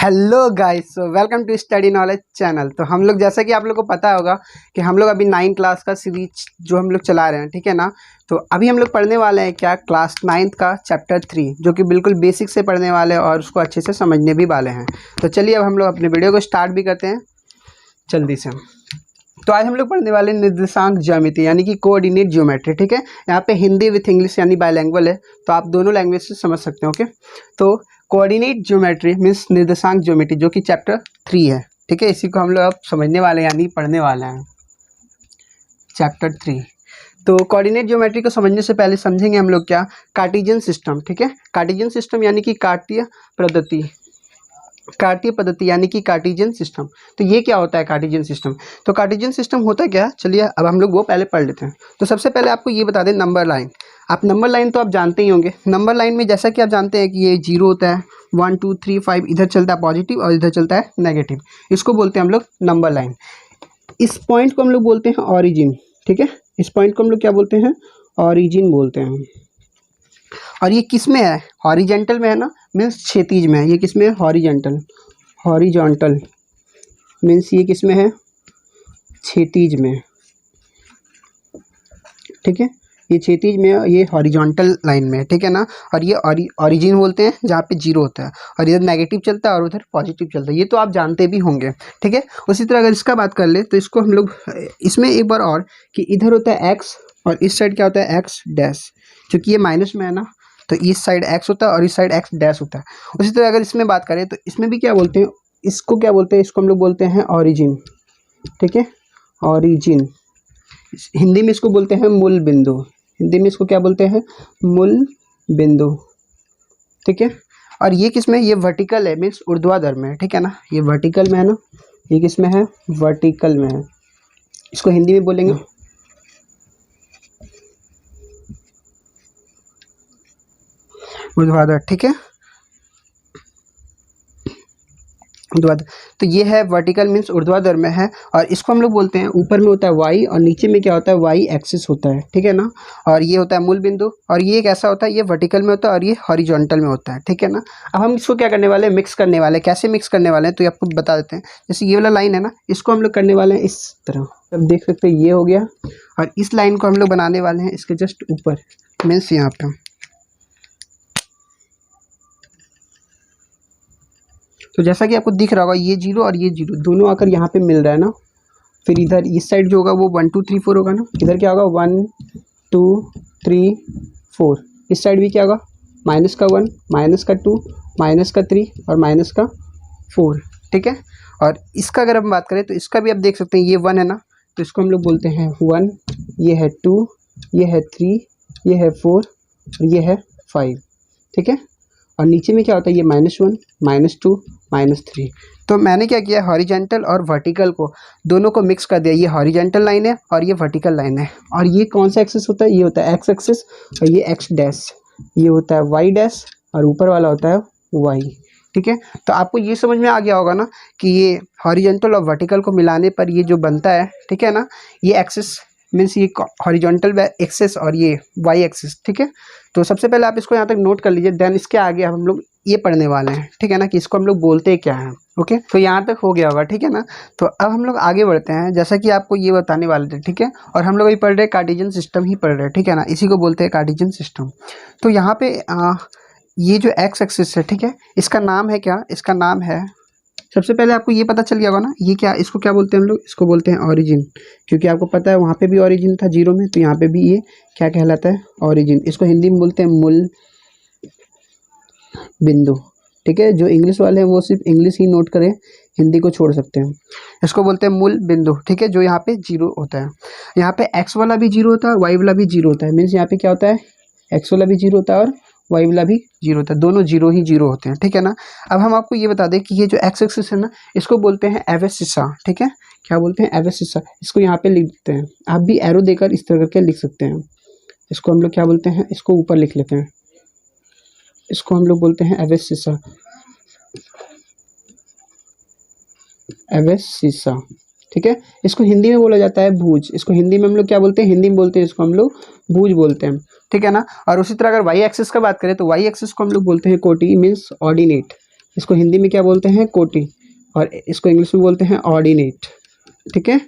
Hello guys, welcome to study knowledge channel. तो हम लोग जैसा कि आप लोग को पता होगा कि हम लोग अभी 9th क्लास का सीरीज जो हम लोग चला रहे हैं, ठीक है ना। तो अभी हम लोग पढ़ने वाले हैं क्या, क्लास 9th का चैप्टर 3, जो कि बिल्कुल बेसिक से पढ़ने वाले हैं और उसको अच्छे से समझने भी वाले हैं। तो चलिए अब हम लोग अपने वीडियो को स्टार्ट भी करते हैं जल्दी से। तो आज हम लोग पढ़ने वाले निर्देशांक ज्यामिति यानी कि कोऑर्डिनेट ज्योमेट्री, ठीक है। यहाँ पे हिंदी विथ इंग्लिश यानी बायलैंग्वेज है, तो आप दोनों लैंग्वेज से समझ सकते हैं। ओके, तो कोऑर्डिनेट ज्योमेट्री मीन्स निर्देशांक ज्योमेट्री, जो कि चैप्टर 3 है, ठीक है। इसी को हम लोग अब समझने वाले यानी पढ़ने वाले हैं, चैप्टर 3। तो कोऑर्डिनेट ज्योमेट्री को समझने से पहले समझेंगे हम लोग क्या, कार्टेशियन सिस्टम, ठीक है। कार्टेशियन सिस्टम यानी कि कार्तीय पद्धति यानी कि कार्टेशियन सिस्टम। तो ये क्या होता है कार्टेशियन सिस्टम? तो कार्टेशियन सिस्टम होता क्या है, चलिए अब हम लोग वो पहले पढ़ लेते हैं। तो सबसे पहले आपको ये बता दें, नंबर लाइन। आप नंबर लाइन तो आप जानते ही होंगे। नंबर लाइन में जैसा कि आप जानते हैं कि ये 0 होता है, 1 2 3 5 इधर चलता है पॉजिटिव और इधर चलता है नेगेटिव। इसको बोलते हैं हम लोग नंबर लाइन। इस पॉइंट को हम लोग बोलते हैं ऑरिजिन, ठीक है। इस पॉइंट को हम लोग क्या बोलते हैं, ऑरिजिन बोलते हैं। और ये किस में है, हॉरिजेंटल में है ना, मीन्स क्षैतिज में है। ये किस में है, हॉरिजॉन्टल मीन्स ये किस में है, क्षैतिज में, ठीक है। ये क्षैतिज में है, ये हॉरिजॉन्टल लाइन में है, ठीक है ना। और ये ऑरिजिन बोलते हैं जहाँ पे 0 होता है और इधर नेगेटिव चलता है और उधर पॉजिटिव चलता है। ये तो आप जानते भी होंगे, ठीक है। उसी तरह अगर इसका बात कर ले तो इसको हम लोग इसमें एक बार और कि इधर होता है x और इस साइड क्या होता है x डैश, क्योंकि ये माइनस में है ना, तो इस साइड x होता है और इस साइड x डैश होता है। उसी तरह अगर इसमें बात करें तो इसमें भी क्या बोलते हैं, इसको क्या बोलते हैं, इसको हम लोग बोलते हैं ऑरिजिन, ठीक है। ऑरिजिन हिंदी में इसको बोलते हैं मूल बिंदु। हिंदी में इसको क्या बोलते हैं, मूल बिंदु, ठीक है। और ये किस में, ये वर्टिकल है मीन्स ऊर्ध्वाधर में है, ठीक है ना। ये वर्टिकल में है ना, ये किस में है, वर्टिकल में है। इसको हिंदी में बोलेंगे ऊर्ध्वाधर, ठीक है, ऊर्ध्वाधर। तो ये है वर्टिकल मीन्स ऊर्ध्वाधर में है। और इसको हम लोग बोलते हैं, ऊपर में होता है y और नीचे में क्या होता है, y एक्सिस होता है, ठीक है ना। और ये होता है मूल बिंदु। और ये कैसा होता है, ये वर्टिकल में होता है और ये हॉरिजॉन्टल में होता है, ठीक है ना। अब हम इसको क्या करने वाले हैं, मिक्स करने वाले हैं। कैसे मिक्स करने वाले हैं तो ये आपको बता देते हैं। जैसे ये वाला लाइन है ना, इसको हम लोग करने वाले हैं इस तरह, अब देख सकते हैं ये हो गया। और इस लाइन को हम लोग बनाने वाले हैं इसके जस्ट ऊपर मीन्स यहाँ पे। तो जैसा कि आपको दिख रहा होगा, ये 0 और ये 0 दोनों आकर यहाँ पे मिल रहा है ना। फिर इधर इस साइड जो होगा वो 1 2 3 4 होगा ना। इधर क्या होगा, 1 2 3 4। इस साइड भी क्या होगा, माइनस का 1 माइनस का 2 माइनस का 3 और माइनस का 4, ठीक है। और इसका अगर हम बात करें तो इसका भी आप देख सकते हैं, ये 1 है ना, तो इसको हम लोग बोलते हैं 1, ये है 2, ये है 3, ये है 4 और ये है 5, ठीक है। और नीचे में क्या होता है, ये -1 -2 -3। तो मैंने क्या किया, हॉरिजेंटल और वर्टिकल को दोनों को मिक्स कर दिया। ये हॉरिजेंटल लाइन है और ये वर्टिकल लाइन है। और ये कौन सा एक्सिस होता है, ये होता है एक्स एक्सिस और ये एक्स डैश, ये होता है वाई डैश और ऊपर वाला होता है वाई, ठीक है। तो आपको ये समझ में आ गया होगा ना कि ये हॉरिजेंटल और वर्टिकल को मिलाने पर ये जो बनता है, ठीक है ना, ये एक्सिस मीन्स ये हॉरिजॉन्टल एक्सिस और ये वाई एक्सिस, ठीक है। तो सबसे पहले आप इसको यहाँ तक नोट कर लीजिए, देन इसके आगे हम लोग ये पढ़ने वाले हैं, ठीक है ना, कि इसको हम लोग बोलते क्या हैं। ओके, तो यहाँ तक हो गया होगा, ठीक है ना। तो अब हम लोग आगे बढ़ते हैं, जैसा कि आपको ये बताने वाले थे, ठीक है। और हम लोग अभी पढ़ रहे हैं कार्टेशियन सिस्टम ही पढ़ रहे हैं, ठीक है ना। इसी को बोलते हैं कार्टेशियन सिस्टम। तो यहाँ पे ये जो एक्स एक्सिस है, ठीक है, इसका नाम है क्या, इसका नाम है, सबसे पहले आपको ये पता चल गया होगा ना, ये क्या, इसको क्या बोलते हैं हम लोग, इसको बोलते हैं ऑरिजिन। क्योंकि आपको पता है वहाँ पे भी ऑरिजिन था 0 में, तो यहाँ पे भी ये क्या कहलाता है, ऑरिजिन। इसको हिंदी में बोलते हैं मूल बिंदु, ठीक है। जो इंग्लिश वाले हैं वो सिर्फ इंग्लिश ही नोट करें, हिंदी को छोड़ सकते हैं। इसको बोलते हैं मूल बिंदु, ठीक है, जो यहाँ पे 0 होता है। यहाँ पे एक्स वाला भी 0 होता है, वाई वाला भी 0 होता है। मीन्स यहाँ पे क्या होता है, एक्स वाला भी 0 होता है और वाई वाला भी 0 होता है, दोनों 0 ही 0 होते हैं, ठीक है ना। अब हम आपको ये बता दें कि ये जो एक्स एक्सिस है ना, इसको बोलते हैं एबसिस्सा, ठीक है। क्या बोलते हैं, एबसिस्सा। इसको यहाँ पे लिख देते हैं, आप भी एरो देकर इस तरह करके लिख सकते हैं। इसको हम लोग क्या बोलते हैं, इसको ऊपर लिख लेते हैं, इसको हम लोग बोलते हैं एबसिस्सा, एबसिस्सा, ठीक है। इसको हिंदी में बोला जाता है भुज। इसको हिंदी में हम लोग क्या बोलते हैं, हिंदी में बोलते हैं इसको हम लोग भुज बोलते हैं, ठीक है ना। और उसी तरह अगर वाई एक्सिस का बात करें तो वाई एक्सिस को हम लोग बोलते हैं कोटि मीन्स ऑर्डिनेट, इसको हिंदी में क्या बोलते हैं, कोटि, और इसको इंग्लिश में बोलते हैं ऑर्डिनेट। ठीक है,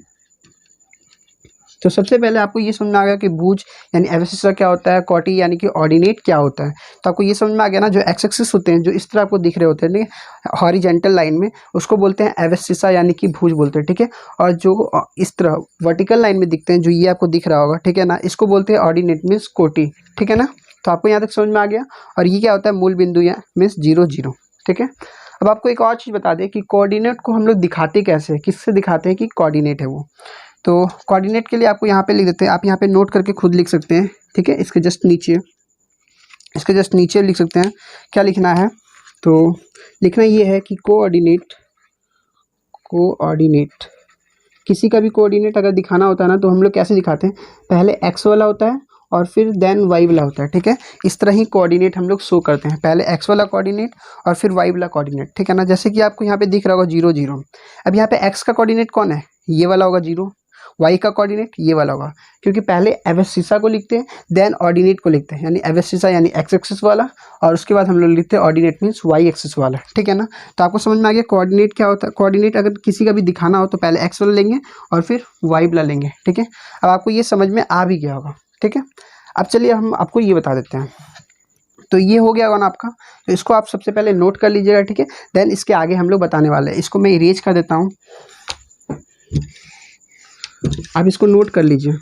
तो सबसे पहले आपको ये समझ में आ गया कि भुज यानी एब्सिस्सा क्या होता है, कोटि यानी कि ऑर्डिनेट क्या होता है। तो आपको ये समझ में आ गया ना, जो एक्स एक्सिस होते हैं, जो इस तरह आपको दिख रहे होते हैं हॉरिजेंटल लाइन में, उसको बोलते हैं एब्सिस्सा यानी कि भुज बोलते हैं। ठीक है, और जो इस तरह वर्टिकल लाइन में दिखते हैं, जो ये आपको दिख रहा होगा, ठीक है ना, इसको बोलते हैं ऑर्डिनेट मीन्स कोटि। ठीक है ना, तो आपको यहाँ तक समझ में आ गया। और ये क्या होता है, मूल बिंदु या मीन्स 0 0। ठीक है, अब आपको एक और चीज़ बता दें कि कोऑर्डिनेट को हम लोग दिखाते कैसे हैं, किससे दिखाते हैं कि कोऑर्डिनेट है वो। तो कोऑर्डिनेट के लिए आपको यहाँ पे लिख देते हैं, आप यहाँ पे नोट करके खुद लिख सकते हैं। ठीक है, इसके जस्ट नीचे लिख सकते हैं। क्या लिखना है, तो लिखना ये है कि कोऑर्डिनेट किसी का भी कोऑर्डिनेट अगर दिखाना होता है ना, तो हम लोग कैसे दिखाते हैं, पहले एक्स वाला होता है और फिर देन वाई वाला होता है। ठीक है, इस तरह ही कोऑर्डिनेट हम लोग शो करते हैं, पहले एक्स वाला कोऑर्डिनेट और फिर वाई वाला कोऑर्डिनेट। ठीक है ना, जैसे कि आपको यहाँ पे दिख रहा होगा 0 0। अब यहाँ पे एक्स का कोऑर्डिनेट कौन है, ये वाला होगा 0, वाई का कोऑर्डिनेट ये वाला होगा, क्योंकि पहले एब्सिस्सा को लिखते हैं देन ऑर्डिनेट को लिखते हैं, यानी एब्सिस्सा यानी एक्स एक्सिस वाला, और उसके बाद हम लोग लिखते हैं ऑर्डिनेट मीन्स वाई एक्सिस वाला। ठीक है ना, तो आपको समझ में आ गया कोऑर्डिनेट क्या होता है। कोऑर्डिनेट अगर किसी का भी दिखाना हो तो पहले एक्स वाला लेंगे और फिर वाई वाला लेंगे। ठीक है, अब आपको ये समझ में आ भी गया होगा। ठीक है, अब चलिए हम आपको ये बता देते हैं। तो ये हो गया होगा ना आपका, तो इसको आप सबसे पहले नोट कर लीजिएगा। ठीक है, देन इसके आगे हम लोग बताने वाले हैं। इसको मैं इरेज कर देता हूँ, आप इसको नोट कर लीजिए,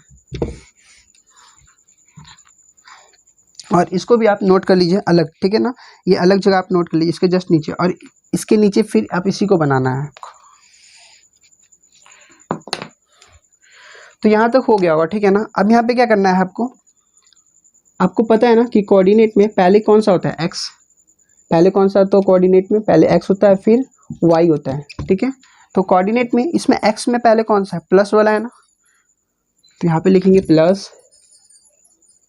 और इसको भी आप नोट कर लीजिए अलग। ठीक है ना, ये अलग जगह आप नोट कर लीजिए, इसके जस्ट नीचे, और इसके नीचे फिर आप इसी को बनाना है। तो यहाँ तक हो गया होगा। ठीक है ना, अब यहाँ पे क्या करना है आपको पता है ना कि कोऑर्डिनेट में पहले कौन सा होता है, एक्स। पहले कौन सा, तो कोऑर्डिनेट में पहले एक्स होता है फिर वाई होता है। ठीक है, तो कोऑर्डिनेट में इसमें एक्स में पहले कौन सा है, प्लस वाला है ना, तो यहाँ पे लिखेंगे प्लस।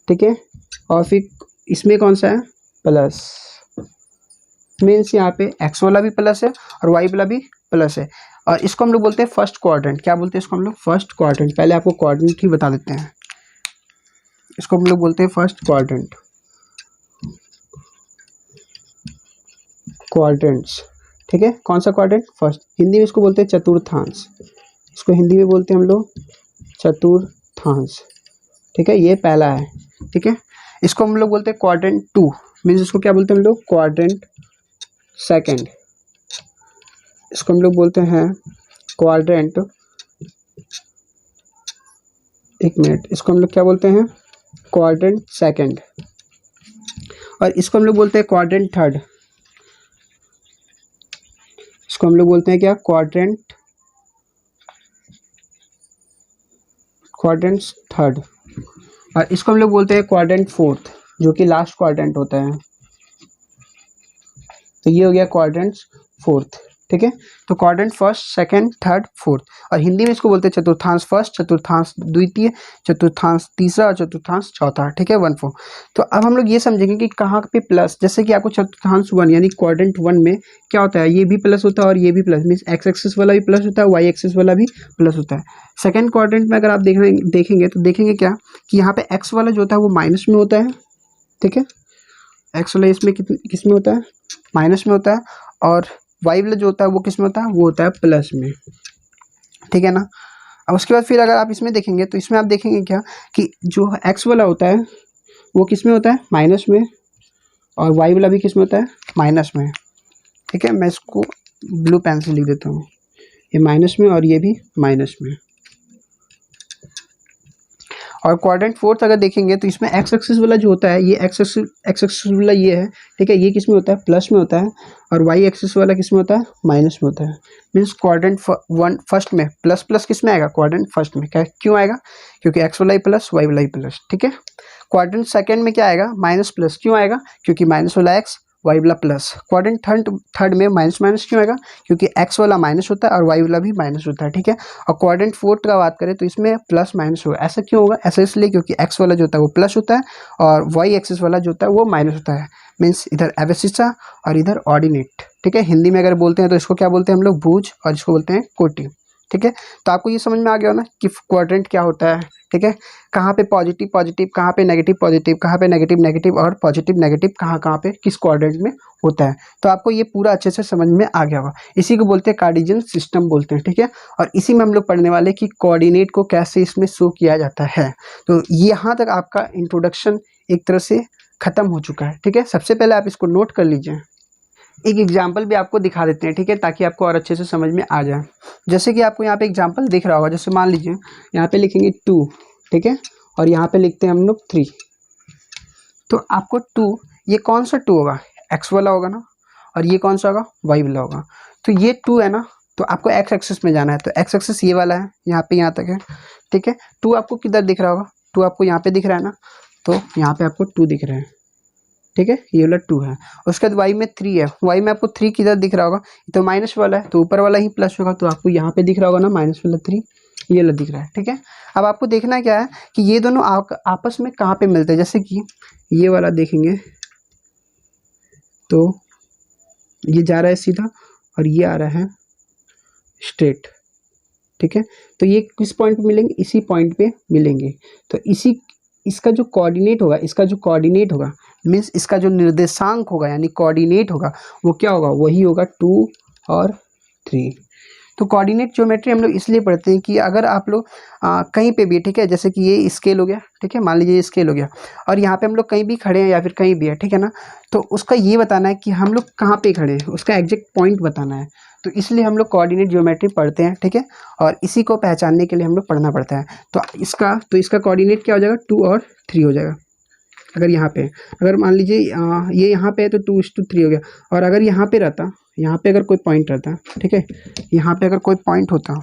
ठीक है, और फिर इसमें कौन सा है, प्लस, मीन्स यहाँ पे एक्स वाला भी प्लस है और वाई वाला भी प्लस है। और इसको हम लोग बोलते हैं फर्स्ट क्वाड्रेंट। क्या बोलते हैं इसको हम लोग, फर्स्ट क्वाड्रेंट। पहले आपको क्वाड्रेंट ही बता देते हैं, इसको हम लोग बोलते हैं फर्स्ट क्वाड्रेंट्स। ठीक है, कौन सा क्वाड्रेंट, फर्स्ट। हिंदी में इसको बोलते हैं चतुर्थांश, इसको हिंदी में बोलते हैं हम लोग चतुर्थांश। ठीक है, ये पहला है। ठीक है, इसको हम लोग बोलते हैं क्वाड्रेंट 2, मीन्स इसको क्या बोलते हैं हम लोग, क्वाड्रेंट सेकंड। इसको हम लोग बोलते हैं क्वाड्रेंट, एक मिनट, इसको हम लोग क्या बोलते हैं, क्वाड्रेंट सेकंड। और इसको हम लोग बोलते हैं क्वाड्रेंट थर्ड। इसको हम लोग बोलते हैं क्या, क्वाड्रेंट थर्ड। और इसको हम लोग बोलते हैं क्वाड्रेंट फोर्थ, जो कि लास्ट क्वाड्रेंट होता है। तो ये हो गया क्वाड्रेंट फोर्थ। ठीक है, तो quadrant first, second, third, fourth. और हिंदी में इसको बोलते हैं चतुर्थांश फर्स्ट, चतुर्थांश द्वितीय, चतुर्थांश तीसरा और चतुर्थांश चौथा। ठीक है, 1 4। तो अब हम लोग ये समझेंगे कि कहाँ पे प्लस, जैसे कि आपको चतुर्थांश 1 यानी क्वाड्रेंट 1 में क्या होता है, ये भी प्लस होता है और ये भी प्लस, मीन्स एक्स एक्सिस वाला भी प्लस होता है, वाई एक्सिस वाला भी प्लस होता है। सेकेंड क्वाड्रेंट में अगर आप देखेंगे तो देखेंगे क्या कि यहाँ पे एक्स वाला जो होता है वो माइनस में होता है। ठीक है, एक्स वाला इसमें किस में होता है, माइनस में होता है, और वाई वाला जो होता है वो किस में होता है, वो होता है प्लस में। ठीक है ना, अब उसके बाद फिर अगर आप इसमें देखेंगे तो इसमें आप देखेंगे क्या कि जो एक्स वाला होता है वो किस में होता है, माइनस में, और वाई वाला भी किस में होता है, माइनस में। ठीक है, मैं इसको ब्लू पेन से लिख देता हूँ, ये माइनस में और ये भी माइनस में। और क्वाड्रेंट फोर्थ अगर देखेंगे तो इसमें एक्स एक्सिस वाला जो होता है, ये एक्स एक्सिस वाला ये है। ठीक है, ये किस में होता है, प्लस में होता है, और वाई एक्सिस वाला किस में होता है, माइनस में होता है। मीन्स क्वाड्रेंट फर्स्ट में प्लस प्लस किस में आएगा, क्वाड्रेंट फर्स्ट में। क्या क्यों आएगा, क्योंकि एक्स वाला ही प्लस, वाई वाला ही प्लस। ठीक है, क्वाड्रेंट सेकंड में क्या आएगा, माइनस प्लस। क्यों आएगा, क्योंकि माइनस वाला एक्स, वाई वाला प्लस। क्वाड्रेंट थर्ड में माइनस माइनस क्यों आएगा, क्योंकि एक्स वाला माइनस होता है और वाई वाला भी माइनस होता है। ठीक है, और क्वाड्रेंट फोर्थ का बात करें तो इसमें प्लस माइनस होगा। ऐसा क्यों होगा, ऐसा इसलिए क्योंकि एक्स वाला जो होता है वो प्लस होता है और वाई एक्सिस वाला जो होता है वो माइनस होता है। मीन्स इधर एब्सिस्सा और इधर ऑर्डिनेट। ठीक है, हिंदी में अगर बोलते हैं तो इसको क्या बोलते हैं हम लोग, भुज, और इसको बोलते हैं कोटि। ठीक है। तो आपको ये समझ में आ गया हो ना कि क्वाड्रेंट क्या होता है, ठीक है। कहाँ पे पॉजिटिव पॉजिटिव, कहाँ पे नेगेटिव पॉजिटिव, कहाँ पे नेगेटिव नेगेटिव और पॉजिटिव नेगेटिव कहाँ कहाँ पे किस क्वाड्रेंट में होता है। तो आपको ये पूरा अच्छे से समझ में आ गया होगा। इसी को बोलते हैं कार्टेशियन सिस्टम बोलते हैं, ठीक है। और इसी में हम लोग पढ़ने वाले कि कोऑर्डिनेट को कैसे इसमें शो किया जाता है। तो यहाँ तक आपका इंट्रोडक्शन एक तरह से खत्म हो चुका है, ठीक है। सबसे पहले आप इसको नोट कर लीजिए। एक एग्जाम्पल भी आपको दिखा देते हैं, ठीक है, ताकि आपको और अच्छे से समझ में आ जाए। जैसे कि आपको यहाँ पे एग्जाम्पल दिख रहा होगा, जैसे मान लीजिए यहाँ पे लिखेंगे 2, ठीक है, और यहाँ पे लिखते हैं हम लोग 3। तो आपको 2, ये कौन सा 2 होगा, एक्स वाला होगा ना, और ये कौन सा होगा, वाई वाला होगा। तो ये 2 है ना, तो आपको एक्स एक्सिस में जाना है, तो एक्स एक्सिस ये वाला है, यहाँ पे यहाँ तक है, ठीक है। 2 आपको किधर दिख रहा होगा, 2 आपको यहाँ पे दिख रहा है ना, तो यहाँ पे आपको 2 दिख रहा है, ठीक है, ये वाला 2 है। उसके बाद वाई में 3 है, वाई में आपको 3 किधर दिख रहा होगा, तो माइनस वाला है, तो ऊपर वाला ही प्लस होगा, तो आपको यहाँ पे दिख रहा होगा ना माइनस वाला 3, ये वाला दिख रहा है, ठीक है। अब आपको देखना क्या है कि ये दोनों आपस में कहाँ पे मिलते हैं। जैसे कि ये वाला देखेंगे तो ये जा रहा है सीधा और ये आ रहा है स्ट्रेट, ठीक है। तो ये किस पॉइंट पे मिलेंगे, इसी पॉइंट पे मिलेंगे। तो इसका जो कोऑर्डिनेट होगा, इसका जो कोऑर्डिनेट होगा मीन्स इसका जो निर्देशांक होगा यानी कोऑर्डिनेट होगा, वो क्या होगा, वही होगा 2 और 3। तो कोऑर्डिनेट ज्योमेट्री हम लोग इसलिए पढ़ते हैं कि अगर आप लोग कहीं पे भी, ठीक है, जैसे कि ये स्केल हो गया, ठीक है, मान लीजिए ये स्केल हो गया, और यहाँ पे हम लोग कहीं भी खड़े हैं या फिर कहीं भी है, ठीक है ना, तो उसका ये बताना है कि हम लोग कहाँ पे खड़े हैं, उसका एग्जैक्ट पॉइंट बताना है। तो इसलिए हम लोग कोऑर्डिनेट ज्योमेट्री पढ़ते हैं, ठीक है, और इसी को पहचानने के लिए हम लोग पढ़ना पड़ता है। तो इसका कोऑर्डिनेट क्या हो जाएगा, 2 और 3 हो जाएगा। अगर यहाँ पे, अगर मान लीजिए ये यहाँ पे है तो 2:3 हो गया। और अगर यहाँ पे रहता, यहाँ पे अगर कोई पॉइंट रहता, ठीक है, यहाँ पे अगर कोई पॉइंट होता,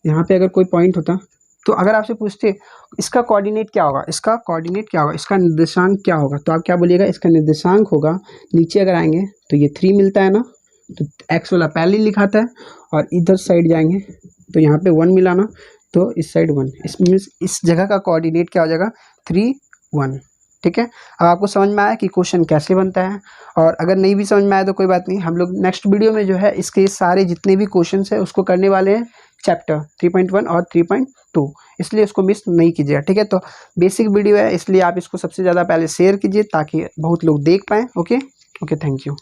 यहाँ पे अगर कोई पॉइंट होता, तो अगर आपसे पूछते इसका कोऑर्डिनेट क्या होगा, इसका कोऑर्डिनेट क्या होगा, इसका निर्देशांक क्या होगा, तो आप क्या बोलिएगा, इसका निर्देशांक होगा, नीचे अगर आएंगे तो ये 3 मिलता है ना, तो एक्स वाला पहले ही लिखा था, और इधर साइड जाएंगे तो यहाँ पे 1 मिला ना, तो इस साइड 1, इस मीन्स इस जगह का कोऑर्डिनेट क्या हो जाएगा, 3, 1, ठीक है। अब आपको समझ में आया कि क्वेश्चन कैसे बनता है। और अगर नहीं भी समझ में आया तो कोई बात नहीं, हम लोग नेक्स्ट वीडियो में जो है इसके सारे जितने भी क्वेश्चन है उसको करने वाले हैं चैप्टर 3.1 और 3.2, इसलिए उसको मिस नहीं कीजिएगा, ठीक है। तो बेसिक वीडियो है, इसलिए आप इसको सबसे ज़्यादा पहले शेयर कीजिए ताकि बहुत लोग देख पाएँ। Okay, thank you.